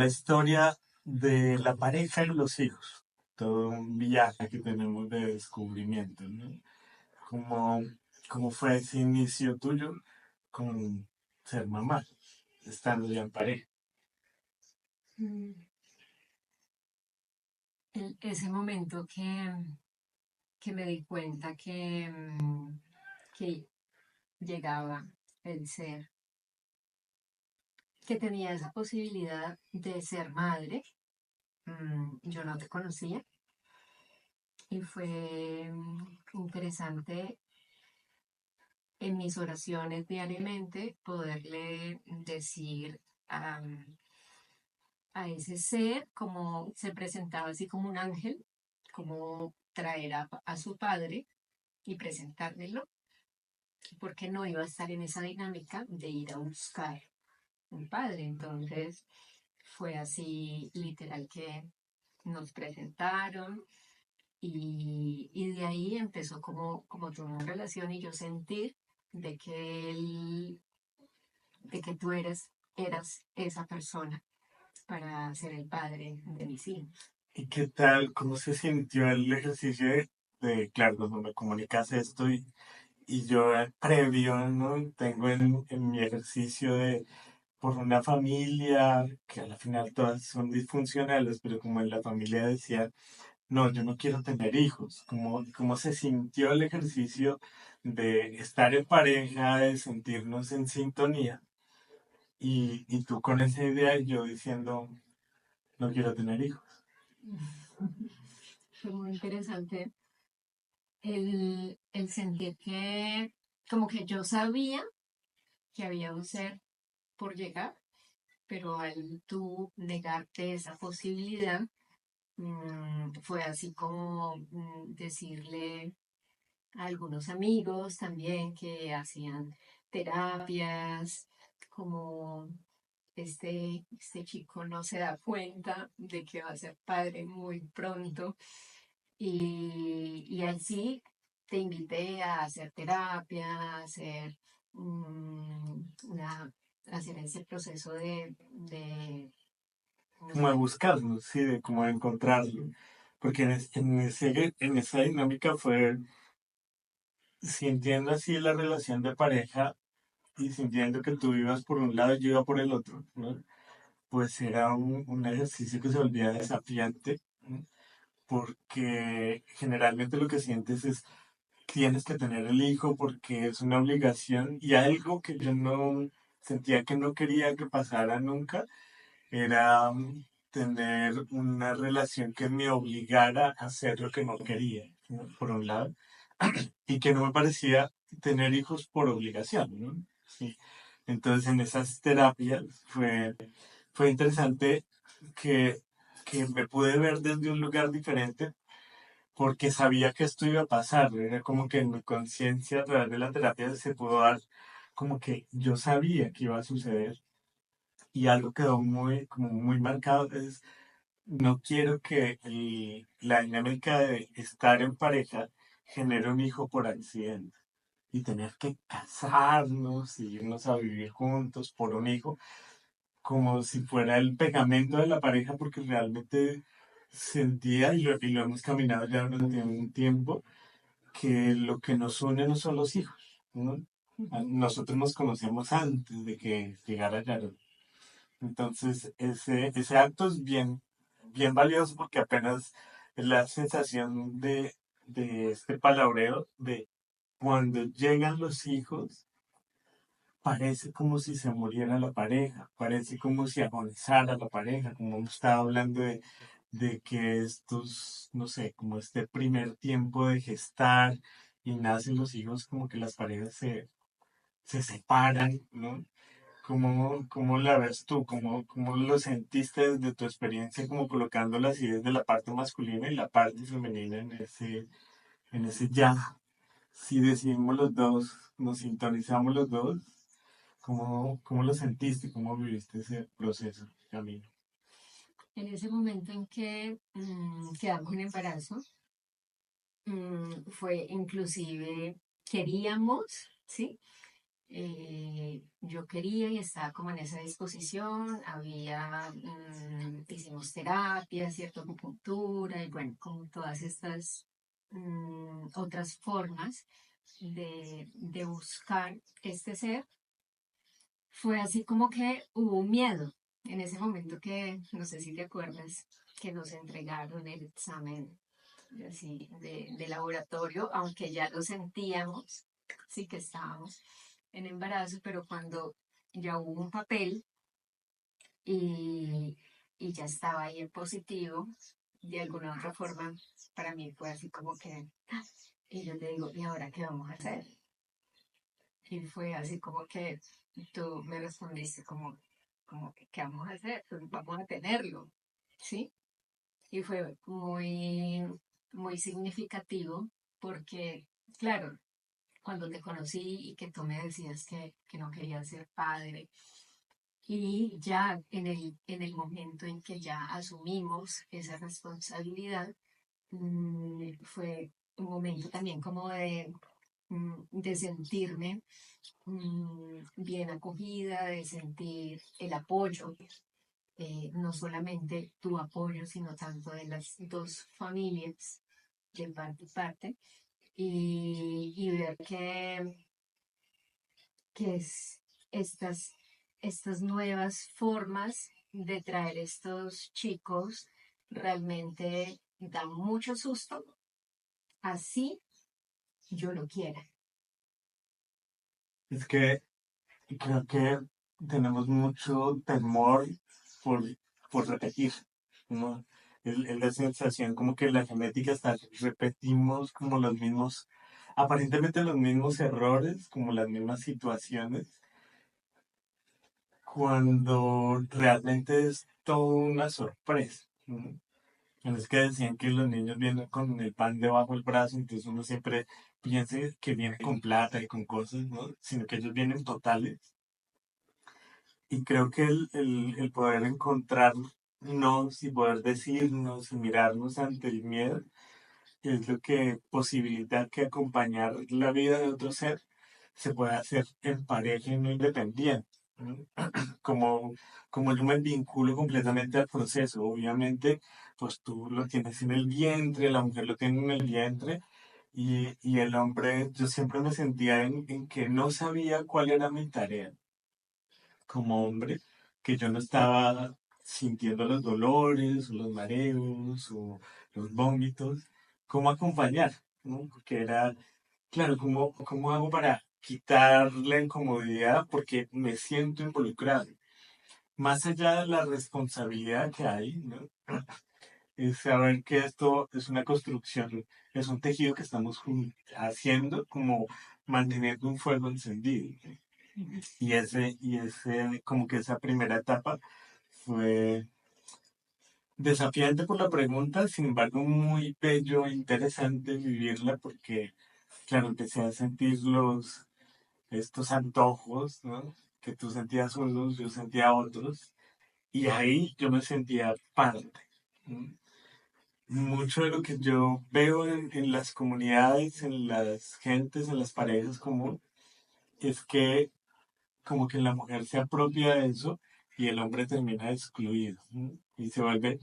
la historia de la pareja y los hijos. Todo un viaje que tenemos de descubrimiento, ¿no? ¿Cómo, cómo fue ese inicio tuyo con ser mamá, estando ya en pareja? Mm, ese momento que me di cuenta que llegaba el ser, que tenía esa posibilidad de ser madre. Yo no te conocía y fue interesante en mis oraciones diariamente poderle decir a, a ese ser como se presentaba así como un ángel, como traer a su padre y presentármelo, porque no iba a estar en esa dinámica de ir a buscar un padre. Entonces fue así literal que nos presentaron y de ahí empezó como toda una relación y yo sentir de que él, de que tú eras esa persona para ser el padre de mis hijos. ¿Y qué tal, cómo se sintió el ejercicio claro, cuando me comunicas esto y yo previo, ¿no? Tengo en mi ejercicio de por una familia, que a la final todas son disfuncionales, pero como en la familia decía, no, yo no quiero tener hijos. ¿Cómo se sintió el ejercicio de estar en pareja, de sentirnos en sintonía? Y tú con esa idea y yo diciendo, no quiero tener hijos. Fue muy interesante el sentir que como que yo sabía que había un ser por llegar, pero al tú negarte esa posibilidad, fue así como decirle a algunos amigos también que hacían terapias, como este chico no se da cuenta de que va a ser padre muy pronto y así te invité a hacer terapia, a hacer, a hacer ese proceso no Como de sé. buscarnos, sí, de como de encontrarlo. Porque en esa dinámica fue sintiendo así la relación de pareja y sintiendo que tú ibas por un lado y yo iba por el otro, ¿no? Pues era un ejercicio que se volvía desafiante, ¿no? Porque generalmente lo que sientes es tienes que tener el hijo porque es una obligación y algo que yo no sentía que no quería que pasara nunca era tener una relación que me obligara a hacer lo que no quería, ¿no? Por un lado, y que no me parecía tener hijos por obligación, ¿no? Sí. Entonces en esas terapias fue interesante que, que me pude ver desde un lugar diferente porque sabía que esto iba a pasar. Era como que en mi conciencia a través de la terapia se pudo dar como que yo sabía que iba a suceder y algo quedó como muy marcado es no quiero que la dinámica de estar en pareja genere un hijo por accidente y tener que casarnos y irnos a vivir juntos por un hijo como si fuera el pegamento de la pareja porque realmente sentía y lo hemos caminado ya durante un tiempo que lo que nos une no son los hijos, ¿no? Nosotros nos conocemos antes de que llegara Yaron. Entonces, ese acto es bien valioso porque apenas es la sensación de este palabreo de cuando llegan los hijos, parece como si se muriera la pareja, parece como si agonizara la pareja, como hemos estado hablando de que estos, no sé, como este primer tiempo de gestar y nacen los hijos, como que las parejas se separan, ¿no? ¿Cómo la ves tú? ¿Cómo lo sentiste desde tu experiencia, como colocándola así desde la parte masculina y la parte femenina en ese ya? Si decidimos los dos, nos sintonizamos los dos, ¿cómo lo sentiste? ¿Cómo viviste ese proceso, camino? En ese momento en que quedamos en embarazo, fue inclusive, queríamos, ¿sí? Yo quería y estaba como en esa disposición, hicimos terapia, cierta acupuntura y bueno, como todas estas otras formas de buscar este ser. Fue así como que hubo un miedo en ese momento que, no sé si te acuerdas, que nos entregaron el examen así de laboratorio, aunque ya lo sentíamos, sí que estábamos en embarazo, pero cuando ya hubo un papel y, y ya estaba ahí el positivo, de alguna otra forma, para mí fue así como que, y yo le digo, ¿y ahora qué vamos a hacer? Y fue así como que tú me respondiste como que, ¿qué vamos a hacer? Pues vamos a tenerlo, ¿sí? Y fue muy significativo porque, claro, cuando te conocí y que tú me decías que no querías ser padre, y ya en el momento en que ya asumimos esa responsabilidad, fue un momento también como de sentirme bien acogida, de sentir el apoyo, no solamente tu apoyo, sino tanto de las dos familias, de parte y parte, y ver que estas nuevas formas de traer estos chicos realmente dan mucho susto, así yo lo quiera. Es que creo que tenemos mucho temor por, por repetir, ¿no? Es la sensación como que la genética está, repetimos como los mismos, aparentemente los mismos errores, como las mismas situaciones, cuando realmente es toda una sorpresa, ¿no? Es que decían que los niños vienen con el pan debajo del brazo, entonces uno siempre piensa que viene con plata y con cosas, ¿no? Sino que ellos vienen totales. Y creo que el poder encontrarnos y poder decirnos y mirarnos ante el miedo es lo que posibilita que acompañar la vida de otro ser se pueda hacer en pareja y no independiente, ¿no? Como, como yo me vinculo completamente al proceso, obviamente, pues tú lo tienes en el vientre, la mujer lo tiene en el vientre, y el hombre, yo siempre me sentía en que no sabía cuál era mi tarea como hombre, que yo no estaba sintiendo los dolores, o los mareos, o los vómitos, cómo acompañar, ¿no? Porque era, claro, ¿cómo hago para quitar la incomodidad? Porque me siento involucrado. Más allá de la responsabilidad que hay, ¿no? Es saber que esto es una construcción, es un tejido que estamos haciendo, como manteniendo un fuego encendido. Y ese, como que esa primera etapa fue desafiante por la pregunta, sin embargo, muy bello e interesante vivirla porque, claro, empecé a sentir estos antojos, ¿no? Que tú sentías unos, yo sentía otros, y ahí yo me sentía parte, ¿no? Mucho de lo que yo veo en las comunidades, en las gentes, en las parejas común, es que como que la mujer se apropia de eso y el hombre termina excluido, ¿no? Y se vuelve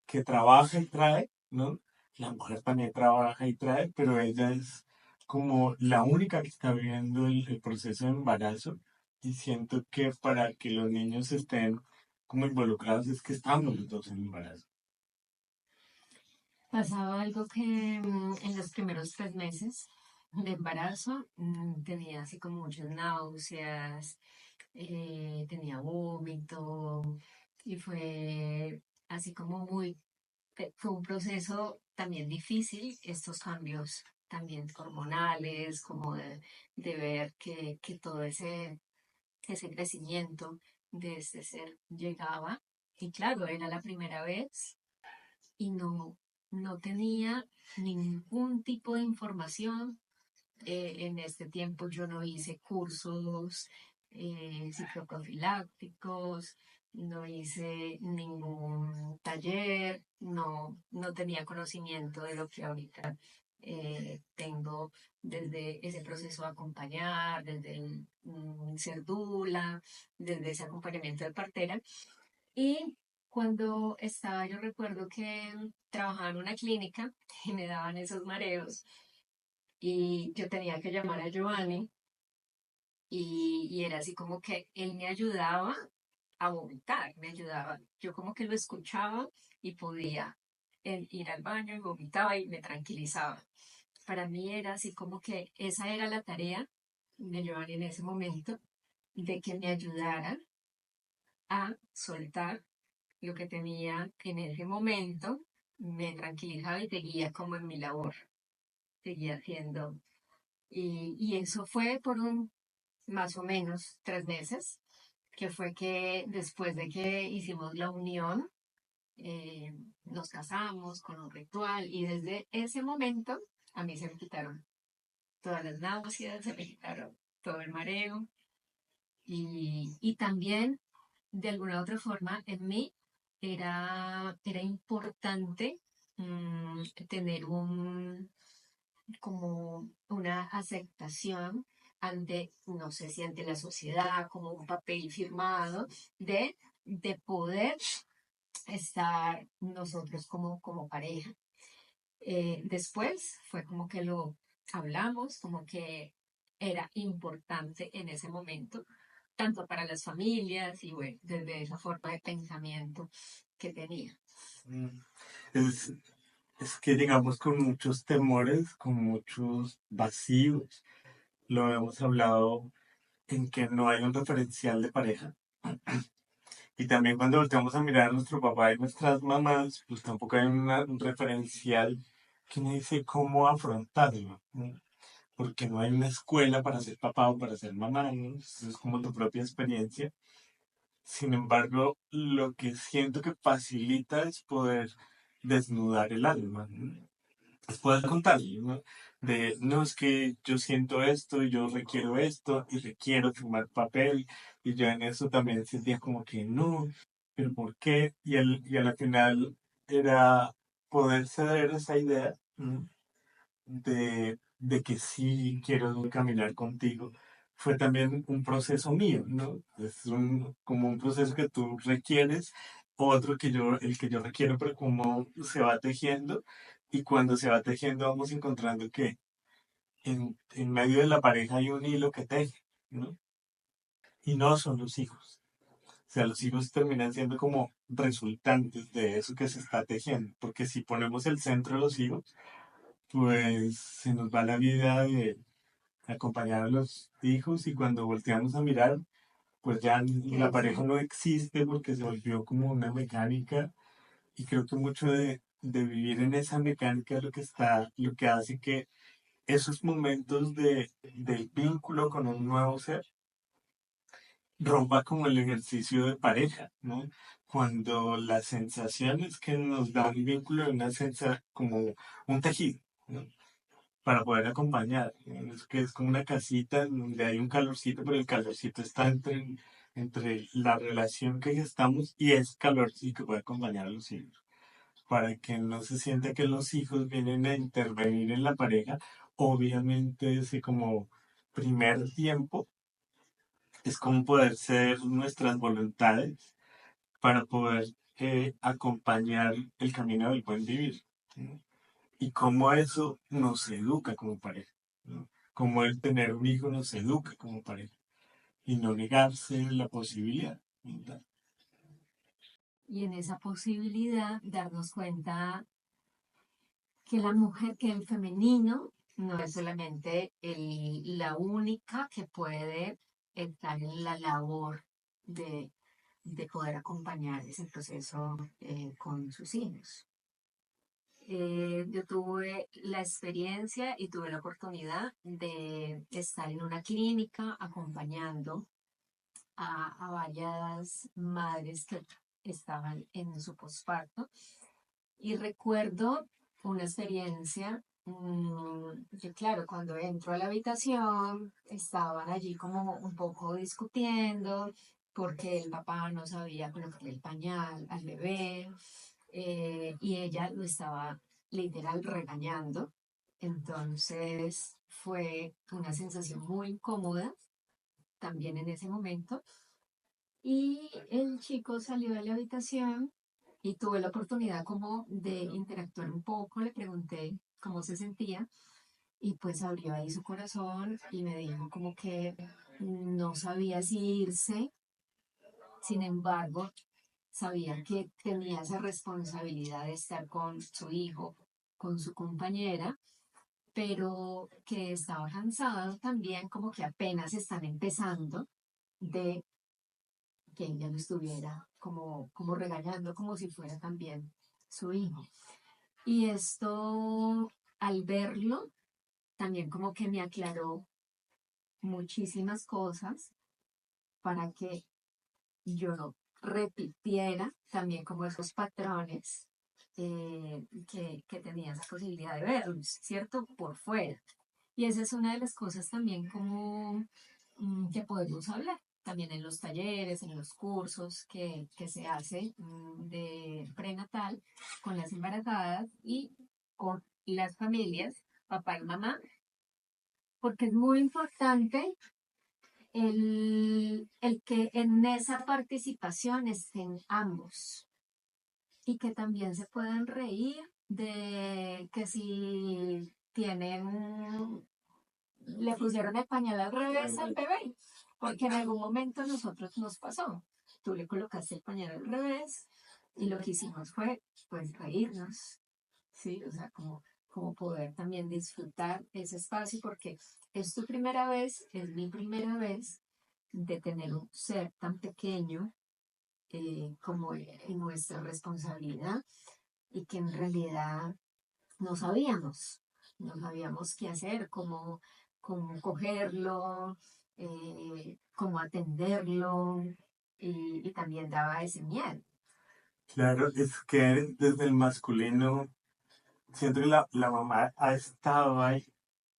que trabaja y trae, ¿no? La mujer también trabaja y trae, pero ella es como la única que está viviendo el proceso de embarazo y siento que para que los niños estén como involucrados es que estamos los dos en embarazo. Pasaba algo que en los primeros 3 meses de embarazo tenía así como muchas náuseas, tenía vómito y fue así como fue un proceso también difícil, estos cambios también hormonales, como de ver que todo ese crecimiento de este ser llegaba. Y claro, era la primera vez y no tenía ningún tipo de información. En este tiempo yo no hice cursos psicoprofilácticos, no hice ningún taller, no tenía conocimiento de lo que ahorita Tengo desde ese proceso de acompañar, desde el ser dula, desde ese acompañamiento de partera. Y cuando estaba, yo recuerdo que trabajaba en una clínica y me daban esos mareos y yo tenía que llamar a Giovanni y era así como que él me ayudaba a vomitar, me ayudaba. Yo como que lo escuchaba y podía ir al baño y vomitaba y me tranquilizaba. Para mí era así como que esa era la tarea de Giovanni en ese momento, de que me ayudara a soltar lo que tenía en ese momento, me tranquilizaba y seguía como en mi labor, seguía haciendo. Y eso fue por más o menos 3 meses, que fue que después de que hicimos la unión, eh, nos casamos con un ritual y desde ese momento a mí se me quitaron todas las náuseas, se me quitaron todo el mareo y también de alguna otra forma en mí era importante tener como una aceptación ante, no sé si ante la sociedad, como un papel firmado de poder estar nosotros como pareja. Después fue como que lo hablamos, como que era importante en ese momento, tanto para las familias y bueno, desde esa forma de pensamiento que tenía. Mm, Es, es que digamos con muchos temores, con muchos vacíos, lo hemos hablado en que no hay un referencial de pareja. Y también cuando volteamos a mirar a nuestro papá y nuestras mamás, pues tampoco hay un referencial que me dice cómo afrontarlo, ¿no? Porque no hay una escuela para ser papá o para ser mamá, ¿no? Eso es como tu propia experiencia. Sin embargo, lo que siento que facilita es poder desnudar el alma, ¿no? Es poder contarle, ¿no? De, no, es que yo siento esto y yo requiero esto y requiero firmar papel y yo en eso también sentía como que no, pero ¿por qué? Y a la final era poder ceder esa idea, ¿no? De que sí quiero caminar contigo. Fue también un proceso mío, ¿no? Es como un proceso que tú requieres, otro que el que yo requiero, pero como se va tejiendo y cuando se va tejiendo vamos encontrando que en medio de la pareja hay un hilo que teje, ¿no? Y no son los hijos. O sea, los hijos terminan siendo como resultantes de eso que se está tejiendo, porque si ponemos el centro de los hijos, pues se nos va la vida de acompañar a los hijos y cuando volteamos a mirar, pues ya la pareja no existe porque se volvió como una mecánica y creo que mucho de vivir en esa mecánica es lo que hace que esos momentos del vínculo con un nuevo ser rompa como el ejercicio de pareja, ¿no? Cuando las sensaciones que nos da un vínculo es una sensación como un tejido, ¿no? Para poder acompañar. Es que es como una casita en donde hay un calorcito, pero el calorcito está entre la relación que estamos y ese calor sí que puede acompañar a los hijos. Para que no se sienta que los hijos vienen a intervenir en la pareja, obviamente ese como primer tiempo es como poder ser nuestras voluntades para poder acompañar el camino del buen vivir, ¿no? Y cómo eso nos educa como pareja, ¿no? Cómo el tener un hijo nos educa como pareja y no negarse la posibilidad, ¿verdad? Y en esa posibilidad darnos cuenta que la mujer, que el femenino no es solamente la única que puede estar en la labor de, de poder acompañar ese proceso con sus hijos. Yo tuve la experiencia y tuve la oportunidad de estar en una clínica acompañando a varias madres que estaban en su posparto y recuerdo una experiencia, que claro, cuando entro a la habitación estaban allí como un poco discutiendo porque el papá no sabía colocarle el pañal al bebé y ella lo estaba literal regañando. Entonces fue una sensación muy incómoda también en ese momento. Y el chico salió de la habitación y tuve la oportunidad como de interactuar un poco, le pregunté cómo se sentía y pues abrió ahí su corazón y me dijo como que no sabía si irse, sin embargo, sabía que tenía esa responsabilidad de estar con su hijo, con su compañera, pero que estaba cansado también, como que apenas están empezando de que ella lo estuviera como regañando, como si fuera también su hijo. Y esto, al verlo, también como que me aclaró muchísimas cosas para que yo no repitiera también como esos patrones que tenía esa posibilidad de verlos, ¿cierto? Por fuera. Y esa es una de las cosas también como que podemos hablar, también en los talleres, en los cursos que se hace de prenatal con las embarazadas y con las familias, papá y mamá, porque es muy importante el que en esa participación estén ambos y que también se puedan reír de que si tienen, le pusieron el pañal al revés al bebé, porque en algún momento a nosotros nos pasó. Tú le colocaste el pañal al revés y lo que hicimos fue pues reírnos, ¿sí? O sea, como poder también disfrutar ese espacio porque es tu primera vez, es mi primera vez de tener un ser tan pequeño como en nuestra responsabilidad y que en realidad no sabíamos, no sabíamos qué hacer, cómo cogerlo, cómo atenderlo y también daba ese miedo. Claro, es que desde el masculino, siento que la mamá ha estado ahí,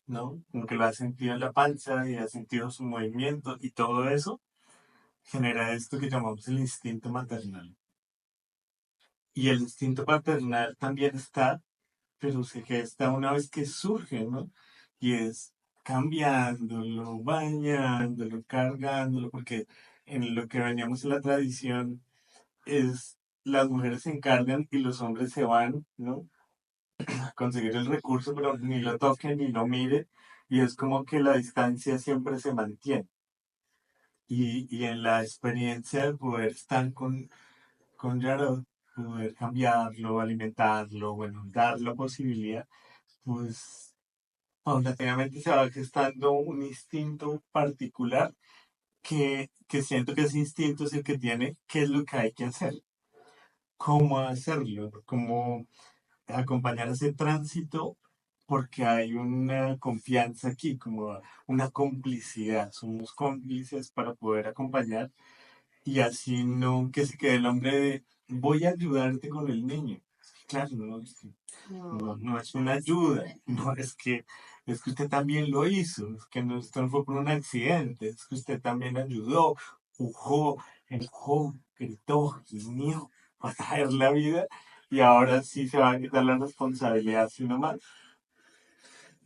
¿no? Como que lo ha sentido en la panza y ha sentido su movimiento y todo eso genera esto que llamamos el instinto maternal. Y el instinto paternal también está, pero se gesta una vez que surge, ¿no? Y es cambiándolo, bañándolo, cargándolo, porque en lo que veníamos en la tradición es las mujeres se encargan y los hombres se van, ¿no? A conseguir el recurso, pero ni lo toquen ni lo miren, y es como que la distancia siempre se mantiene. Y en la experiencia de poder estar con Jarod, poder cambiarlo, alimentarlo, bueno, dar la posibilidad, pues paulatinamente se va gestando un instinto particular que siento que ese instinto es el que tiene qué es lo que hay que hacer, cómo hacerlo, cómo acompañar ese tránsito, porque hay una confianza aquí, como una complicidad, somos cómplices para poder acompañar y así no que se quede el hombre de voy a ayudarte con el niño. Claro, no, No, no es una ayuda, no es que usted también lo hizo, es que no, esto no fue por un accidente, es que usted también ayudó, empujó, gritó, gimió para traer la vida y ahora sí se va a quitar la responsabilidad así nomás.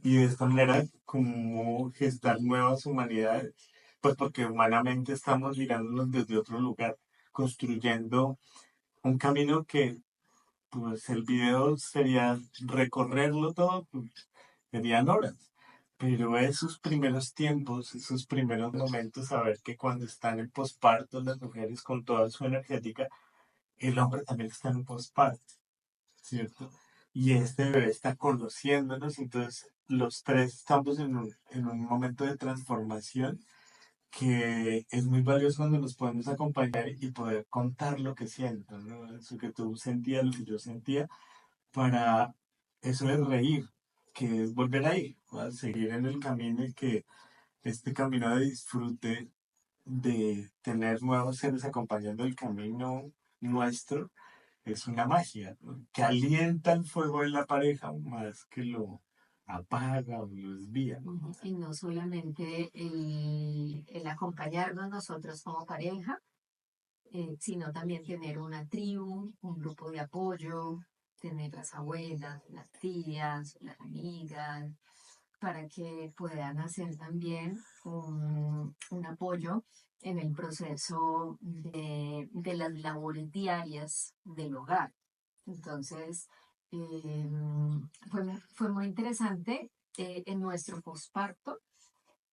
Y de esta manera como gestar nuevas humanidades, pues porque humanamente estamos mirándonos desde otro lugar, construyendo un camino que pues el video sería recorrerlo todo, pues, serían horas. Pero esos primeros tiempos, esos primeros momentos, saber que cuando están en posparto las mujeres con toda su energética, el hombre también está en posparto, ¿cierto? Y este bebé está conociéndonos, entonces los tres estamos en un momento de transformación que es muy valioso cuando nos podemos acompañar y poder contar lo que siento, ¿no? Eso que tú sentías, lo que yo sentía, para eso es reír, que es volver a ir, a seguir en el camino y que este camino de disfrute, de tener nuevos seres acompañando el camino nuestro, es una magia, ¿no? Que alienta el fuego en la pareja más que lo apaga o lo desvía, ¿no? y no solamente el acompañarnos nosotros como pareja, sino también tener una tribu, un grupo de apoyo, tener las abuelas, las tías, las amigas, para que puedan hacer también un apoyo en el proceso de las labores diarias del hogar. Entonces, eh, fue muy interesante en nuestro posparto,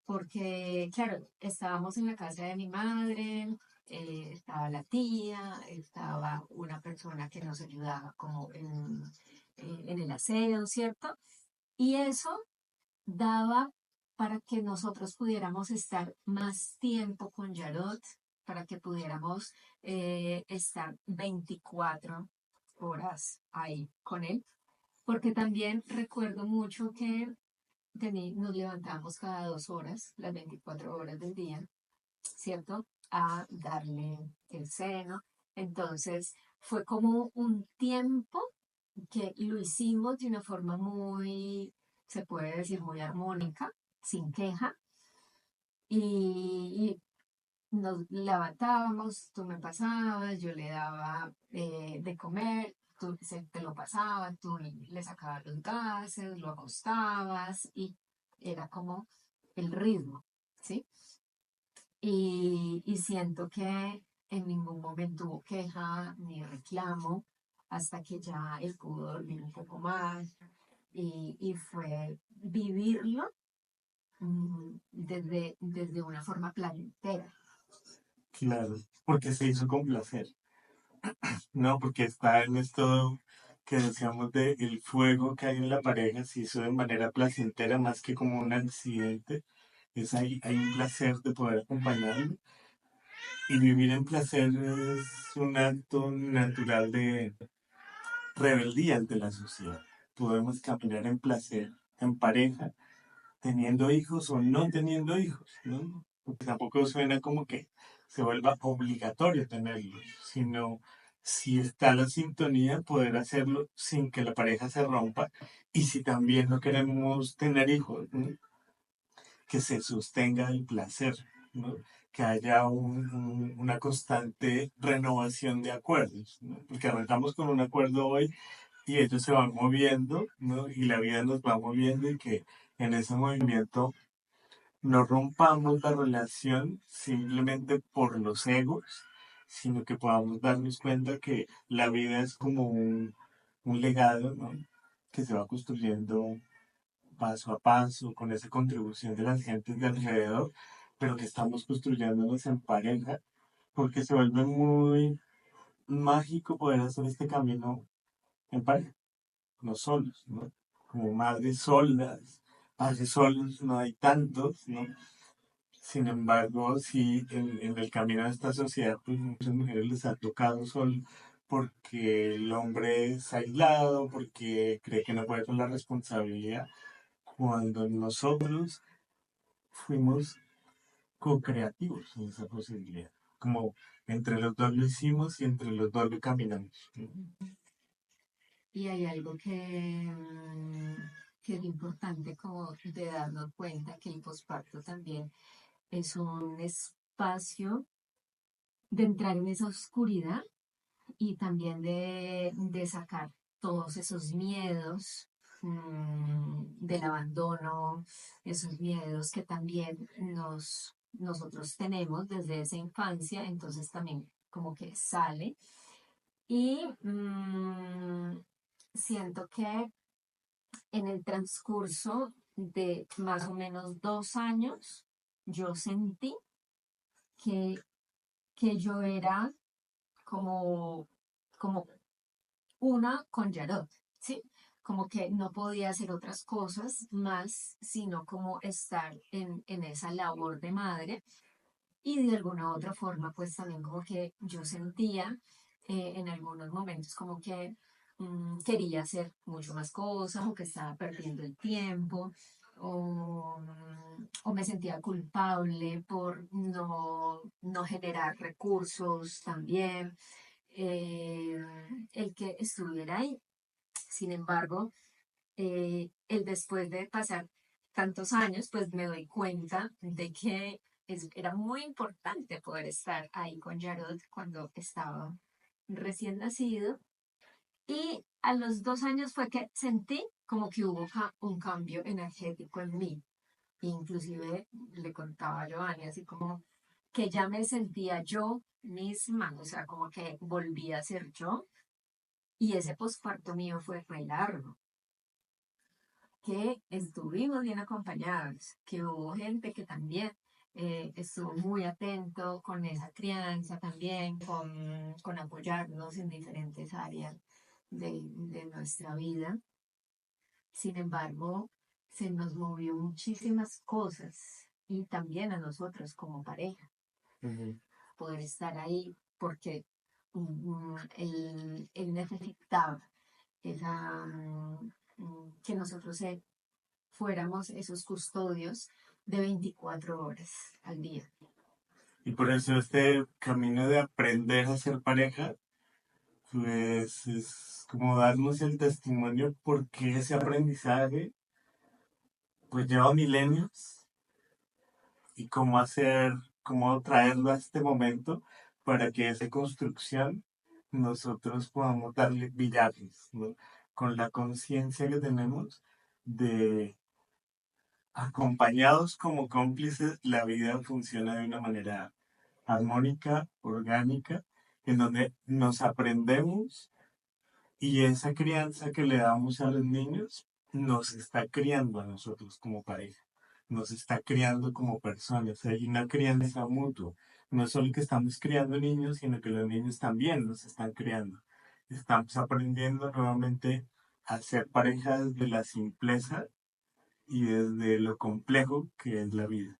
porque, claro, estábamos en la casa de mi madre, estaba la tía, estaba una persona que nos ayudaba como en el aseo, ¿cierto? Y eso daba para que nosotros pudiéramos estar más tiempo con Yarot, para que pudiéramos estar 24 horas ahí con él, porque también recuerdo mucho que nos levantamos cada 2 horas, las 24 horas del día, ¿cierto? A darle el seno. Entonces, fue como un tiempo que lo hicimos de una forma muy, se puede decir, muy armónica, sin queja, y nos levantábamos, tú me pasabas, yo le daba de comer, te lo pasaba, tú le sacabas los gases, lo acostabas, y era como el ritmo, ¿sí? Y siento que en ningún momento hubo queja ni reclamo hasta que ya él pudo dormir un poco más, y fue vivirlo desde una forma placentera. Claro, porque se hizo con placer, ¿no? Porque está en esto que decíamos de el fuego que hay en la pareja, se hizo de manera placentera más que como un accidente. Es ahí, hay un placer de poder acompañarlo. Y vivir en placer es un acto natural de rebeldía ante la sociedad. Podemos caminar en placer, en pareja, teniendo hijos o no teniendo hijos, ¿no? Porque tampoco suena como que se vuelva obligatorio tenerlos, sino si está la sintonía, poder hacerlo sin que la pareja se rompa. Y si también no queremos tener hijos, ¿no? Que se sostenga el placer, ¿no? Que haya una constante renovación de acuerdos, ¿no? Porque arrancamos con un acuerdo hoy y ellos se van moviendo, ¿no? Y la vida nos va moviendo y que en ese movimiento no rompamos la relación simplemente por los egos, sino que podamos darnos cuenta que la vida es como un legado, ¿no? Que se va construyendo paso a paso, con esa contribución de las gentes de alrededor, pero que estamos construyéndonos en pareja, porque se vuelve muy mágico poder hacer este camino en pareja, no solos, ¿no? Como madres solas, padres solos, no hay tantos, ¿no? Sin embargo, sí, en el camino de esta sociedad, pues muchas mujeres les ha tocado solo porque el hombre es aislado, porque cree que no puede con la responsabilidad, cuando nosotros fuimos co-creativos en esa posibilidad. Como entre los dos lo hicimos y entre los dos lo caminamos. Y hay algo que es importante como de darnos cuenta que el posparto también es un espacio de entrar en esa oscuridad y también de sacar todos esos miedos del abandono, esos miedos que también nosotros tenemos desde esa infancia, entonces también como que sale. Y siento que en el transcurso de más o menos 2 años, yo sentí que, que yo era como, como una con Yarot, ¿sí? Como que no podía hacer otras cosas más, sino como estar en esa labor de madre. Y de alguna u otra forma, pues también como que yo sentía en algunos momentos como que quería hacer mucho más cosas o que estaba perdiendo el tiempo o me sentía culpable por no generar recursos también, eh, el que estuviera ahí. Sin embargo, el después de pasar tantos años, pues me doy cuenta de que era muy importante poder estar ahí con Jarod cuando estaba recién nacido Y a los 2 años fue que sentí como que hubo un cambio energético en mí. Inclusive le contaba a Giovanni así como que ya me sentía yo misma, o sea, como que volví a ser yo. Y ese posparto mío fue re largo, que estuvimos bien acompañados, que hubo gente que también estuvo muy atento con esa crianza también, con apoyarnos en diferentes áreas de nuestra vida. Sin embargo, se nos movió muchísimas cosas y también a nosotros como pareja, Ujú. poder estar ahí porque él necesitaba esa, que nosotros fuéramos esos custodios de 24 horas al día. Y por eso este camino de aprender a ser pareja, pues es como darnos el testimonio porque ese aprendizaje pues lleva milenios y cómo hacer, cómo traerlo a este momento para que esa construcción nosotros podamos darle brillarles, ¿no? Con la conciencia que tenemos de acompañados como cómplices, la vida funciona de una manera armónica, orgánica, en donde nos aprendemos y esa crianza que le damos a los niños nos está criando a nosotros como pareja, nos está criando como personas. Hay una crianza mutua. No es solo que estamos criando niños, sino que los niños también nos están criando. Estamos aprendiendo nuevamente a ser pareja desde la simpleza y desde lo complejo que es la vida.